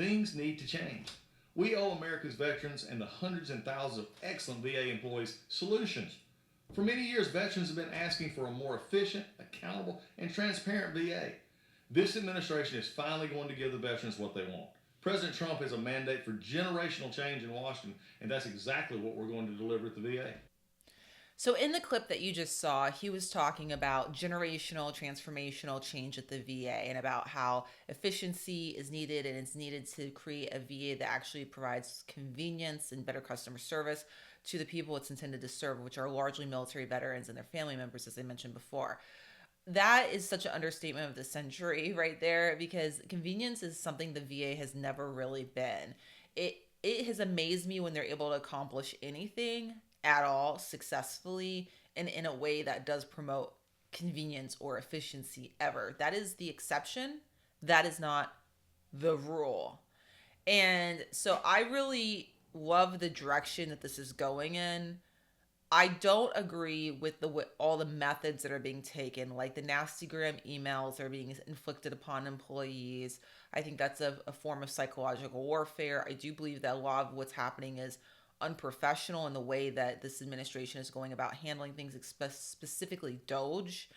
things need to change. We owe America's veterans and the hundreds and thousands of excellent VA employees solutions. For many years, veterans have been asking for a more efficient, accountable, and transparent VA. This administration is finally going to give the veterans what they want. President Trump has a mandate for generational change in Washington, and that's exactly what we're going to deliver at the VA. So, in the clip that you just saw, he was talking about generational, transformational change at the VA and about how efficiency is needed and it's needed to create a VA that actually provides convenience and better customer service to the people it's intended to serve, which are largely military veterans and their family members, as I mentioned before. That is such an understatement of the century right there, because convenience is something the VA has never really been. It has amazed me when they're able to accomplish anything at all successfully and in a way that does promote convenience or efficiency ever. That is the exception. That is not the rule. And so I really love the direction that this is going in. I don't agree with all the methods that are being taken, like the nastygram emails that are being inflicted upon employees. I think that's a form of psychological warfare. I do believe that a lot of what's happening is unprofessional in the way that this administration is going about handling things, specifically Doge.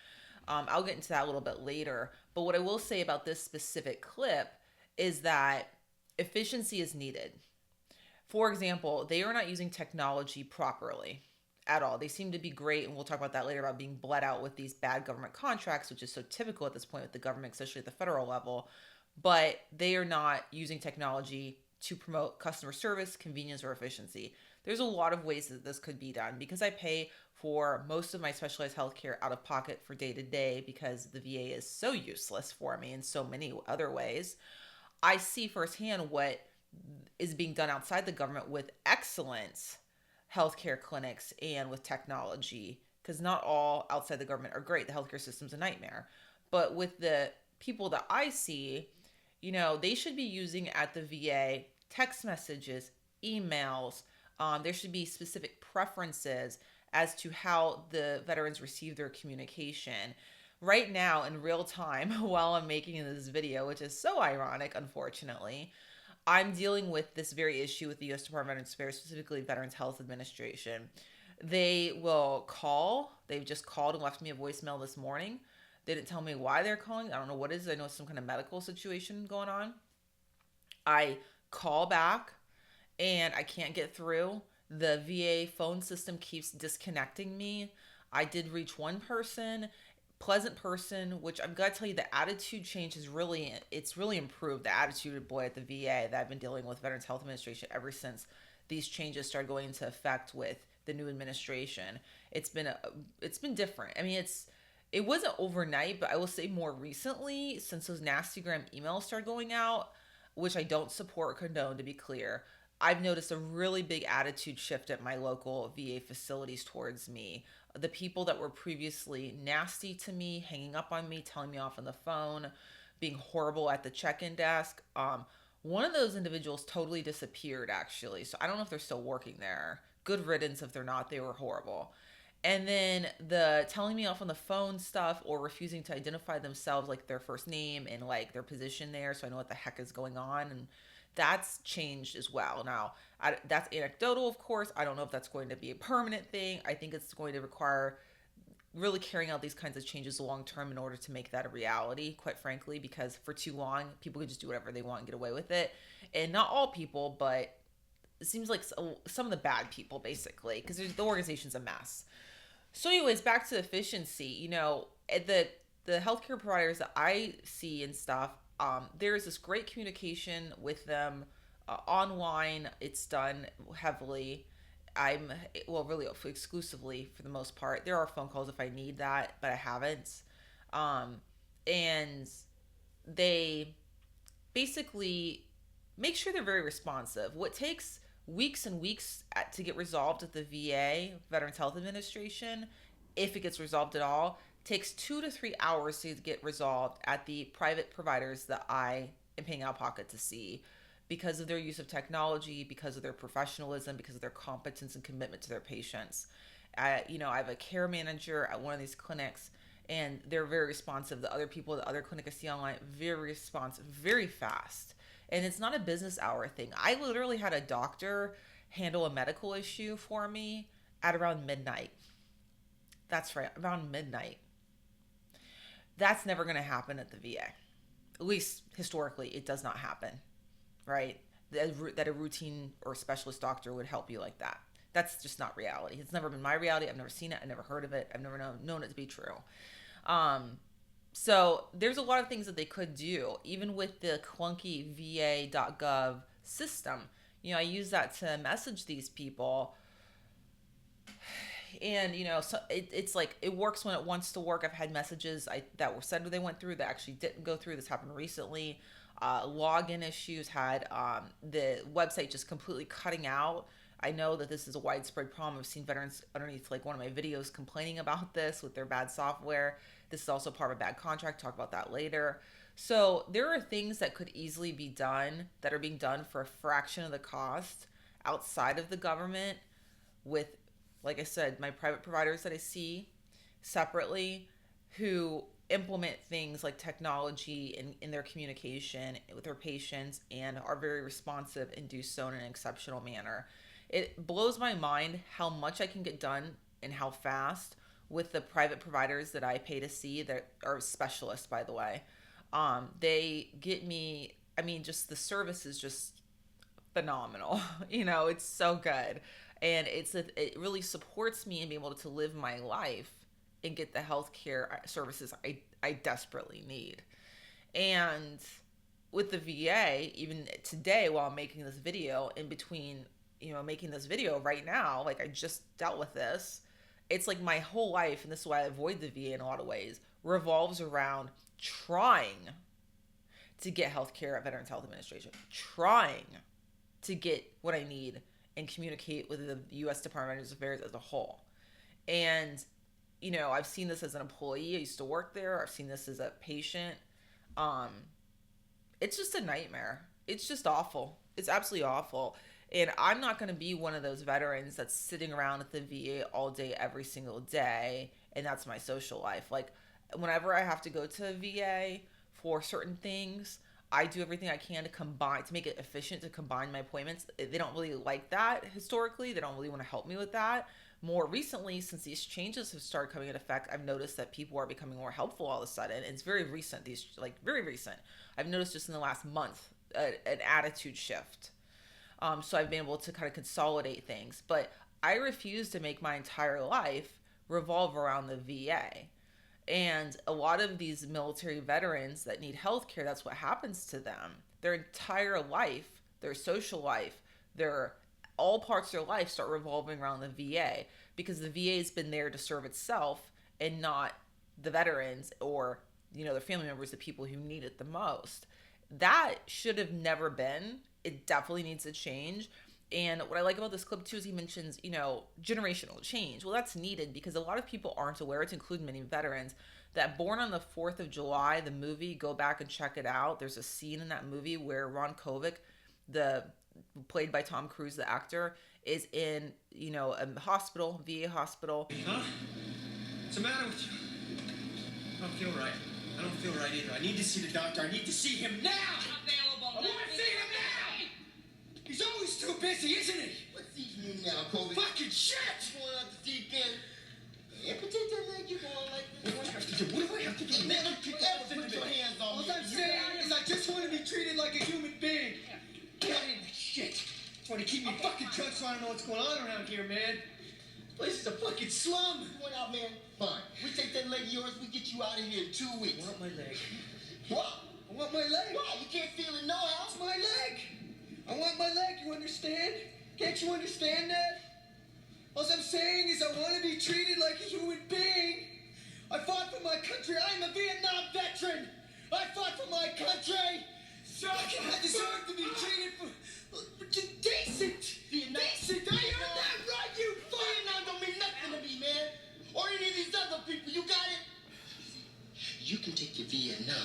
I'll get into that a little bit later. But what I will say about this specific clip is that efficiency is needed. For example, they are not using technology properly at all. They seem to be great, and we'll talk about that later, about being bled out with these bad government contracts, which is so typical at this point with the government, especially at the federal level. But they are not using technology to promote customer service, convenience, or efficiency. There's a lot of ways that this could be done. Because I pay for most of my specialized healthcare out of pocket for day to day, because the VA is so useless for me in so many other ways, I see firsthand what is being done outside the government with excellent healthcare clinics and with technology, because not all outside the government are great. The healthcare system's a nightmare. But with the people that I see, they should be using at the VA text messages, emails. There should be specific preferences as to how the veterans receive their communication. Right now, in real time, while I'm making this video, which is so ironic, unfortunately, I'm dealing with this very issue with the U.S. Department of Veterans Affairs, specifically Veterans Health Administration. They will call. They've just called and left me a voicemail this morning. They didn't tell me why they're calling. I don't know what it is. I know it's some kind of medical situation going on. I call back and I can't get through. The VA phone system keeps disconnecting me. I did reach one person, pleasant person, which I've got to tell you, the attitude change is really improved. The attitude, boy, at the VA that I've been dealing with Veterans Health Administration ever since these changes started going into effect with the new administration. It's been different. I mean, it wasn't overnight, but I will say more recently, since those nastygram emails started going out, which I don't support or condone, to be clear, I've noticed a really big attitude shift at my local VA facilities towards me. The people that were previously nasty to me, hanging up on me, telling me off on the phone, being horrible at the check-in desk. One of those individuals totally disappeared, actually. So I don't know if they're still working there. Good riddance if they're not. They were horrible. And then the telling me off on the phone stuff, or refusing to identify themselves, like their first name and like their position there, so I know what the heck is going on. And that's changed as well. Now, that's anecdotal, of course. I don't know if that's going to be a permanent thing. I think it's going to require really carrying out these kinds of changes long term in order to make that a reality, quite frankly, because for too long, people can just do whatever they want and get away with it. And not all people, but it seems like some of the bad people, basically, because the organization's a mess. So anyways, back to efficiency, the healthcare providers that I see and stuff, there's this great communication with them online. It's done heavily. Really exclusively for the most part. There are phone calls if I need that, but I haven't. And they basically make sure they're very responsive. What takes weeks and weeks to get resolved at the VA, Veterans Health Administration, if it gets resolved at all, takes 2 to 3 hours to get resolved at the private providers that I am paying out of pocket to see, because of their use of technology, because of their professionalism, because of their competence and commitment to their patients. I have a care manager at one of these clinics, and they're very responsive. The other people at the other clinic I see online, very responsive, very fast. And it's not a business hour thing. I literally had a doctor handle a medical issue for me at around midnight. That's right, around midnight. That's never going to happen at the VA. At least historically, it does not happen, right? That a routine or specialist doctor would help you like that. That's just not reality. It's never been my reality. I've never seen it. I've never heard of it. I've never known it to be true. So there's a lot of things that they could do, even with the clunky VA.gov system. I use that to message these people. And so it's like it works when it wants to work. I've had messages that were said they went through that actually didn't go through. This happened recently. Login issues had the website just completely cutting out. I know that this is a widespread problem. I've seen veterans underneath like one of my videos complaining about this with their bad software. This is also part of a bad contract. Talk about that later. So there are things that could easily be done that are being done for a fraction of the cost outside of the government with, like I said, my private providers that I see separately who implement things like technology in their communication with their patients and are very responsive and do so in an exceptional manner. It blows my mind how much I can get done and how fast with the private providers that I pay to see that are specialists, by the way. They get me, just the service is just phenomenal. It's so good. And it really supports me in being able to live my life and get the healthcare services I desperately need. And with the VA, even today while I'm making this video, in between, making this video right now, like I just dealt with this, it's like my whole life, and this is why I avoid the VA in a lot of ways, revolves around trying to get healthcare at Veterans Health Administration, trying to get what I need and communicate with the U.S. Department of Veterans Affairs as a whole. And, I've seen this as an employee. I used to work there. I've seen this as a patient. It's just a nightmare. It's just awful. It's absolutely awful. And I'm not going to be one of those veterans that's sitting around at the VA all day, every single day, and that's my social life. Like, whenever I have to go to a VA for certain things, I do everything I can to make it efficient, to combine my appointments. They don't really like that historically. They don't really want to help me with that. More recently, since these changes have started coming into effect, I've noticed that people are becoming more helpful all of a sudden. It's very recent, very recent. I've noticed just in the last month an attitude shift. So I've been able to kind of consolidate things. But I refuse to make my entire life revolve around the VA. And a lot of these military veterans that need health care, that's what happens to them. Their entire life, their social life, their all parts of their life start revolving around the VA because the VA has been there to serve itself and not the veterans or, their family members, the people who need it the most. That should have never been. It definitely needs to change. And what I like about this clip too is he mentions, generational change. Well, that's needed because a lot of people aren't aware, to include many veterans, that Born on the 4th of July, the movie, go back and check it out. There's a scene in that movie where Ron Kovic, played by Tom Cruise, the actor, is in, a hospital, VA hospital. Huh? What's the matter with you? I don't feel right. I don't feel right either. I need to see the doctor. I need to see him now. Available. I want to see him now. He's always too busy, isn't he? What's eating you now, Kobe? Fucking shit! Going out the deep end. Amputate that leg, you going like this? What do I have to do? What do I have to do? Man, don't you ever put your hands on All me. I'm saying is I just want to be treated like a human being. Get in the shit. That's why they keep me fucking drunk so I don't know what's going on around here, man. This place is a fucking slum. You went out, man. Fine. We take that leg of yours, we get you out of here in 2 weeks. I want my leg. What? I want my leg. Why? You can't feel it no how? It's my leg. I want my leg, you understand? Can't you understand that? All I'm saying is I want to be treated like a human being. I fought for my country. I'm a Vietnam veteran. I fought for my country. So I deserve to be treated for decent. Vietnam. Decent. I heard that right, you fuck. Vietnam don't mean nothing to me, man. Or any of these other people. You got it? You can take your Vietnam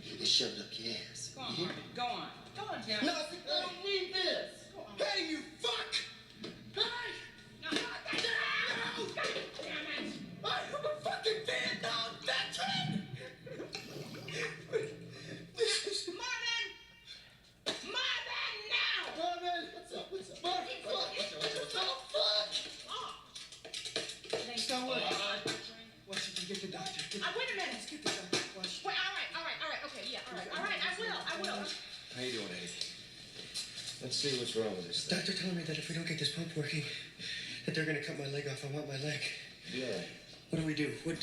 and shove it up your ass. Go on, You hear? Harvey. Go on. Go on, Jeremy. No, I don't need this. Hey, you fuck. Hey. No. No. God damn it. I'm a fucking Vietnam veteran. Come on, then. Let's see what's wrong with this thing. Doctor told me that if we don't get this pump working, that they're gonna cut my leg off. I want my leg. Yeah. What do we do? Do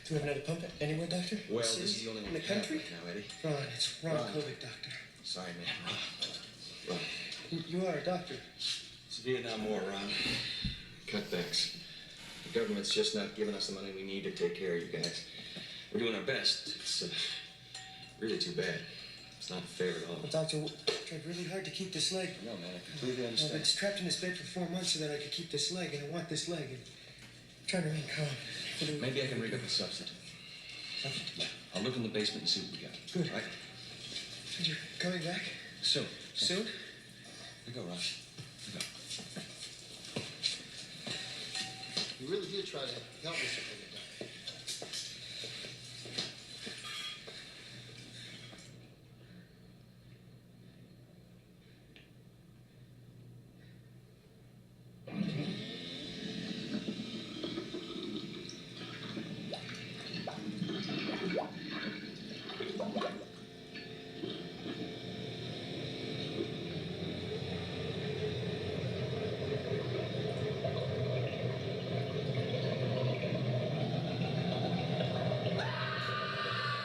we have another pump anywhere, doctor? Well, City? this is the only one in the we have country. right now, Eddie. Ron, it's Ron Ron. COVID, doctor. Sorry, man. Ron. You are a doctor. It's Vietnam War, Ron. Cutbacks. The government's just not giving us the money we need to take care of you guys. We're doing our best. It's really too bad. It's not fair at all. Well, doctor, I tried really hard to keep this leg. No, man, I completely I've understand. been trapped in this bed for 4 months so that I could keep this leg, and I want this leg. And I'm trying to remain calm. What do we- Maybe I can rig up a substitute. Yeah. I'll look in the basement and see what we got. Good. All right? And you're coming back Soon. soon? Here you go, Ron. Here you go. You really did try to help us with it, Doctor.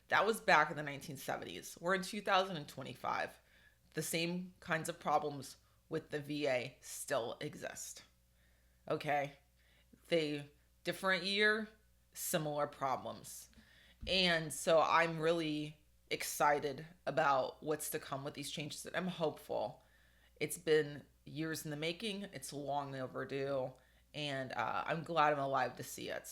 That was back in the 1970s. We're in 2025. The same kinds of problems with the VA still exist. Okay? Different year, similar problems. And so I'm really excited about what's to come with these changes, and I'm hopeful. It's been years in the making. It's long overdue. And I'm glad I'm alive to see it.